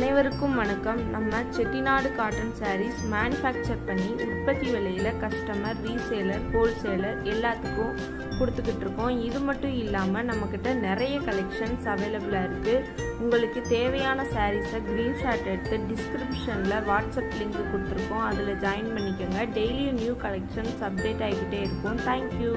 அனைவருக்கும் வணக்கம். நம்ம செட்டிநாடு காட்டன் சாரீஸ் மேனுஃபேக்சர் பண்ணி உற்பத்தி விலையில் கஸ்டமர், ரீசேலர், ஹோல்சேலர் எல்லாத்துக்கும் கொடுத்துக்கிட்டு இருக்கோம். இது மட்டும் இல்லாமல் நம்மக்கிட்ட நிறைய கலெக்ஷன்ஸ் அவைலபிளாக இருக்குது. உங்களுக்கு தேவையான சாரீஸை ஸ்க்ரீன்ஷாட் எடுத்து டிஸ்கிரிப்ஷனில் வாட்ஸ்அப் லிங்க் கொடுத்துருக்கோம். அதில் ஜாயின் பண்ணிக்கோங்க. டெய்லியும் நியூ கலெக்ஷன்ஸ் அப்டேட் ஆகிக்கிட்டே இருக்கும். தேங்க்யூ.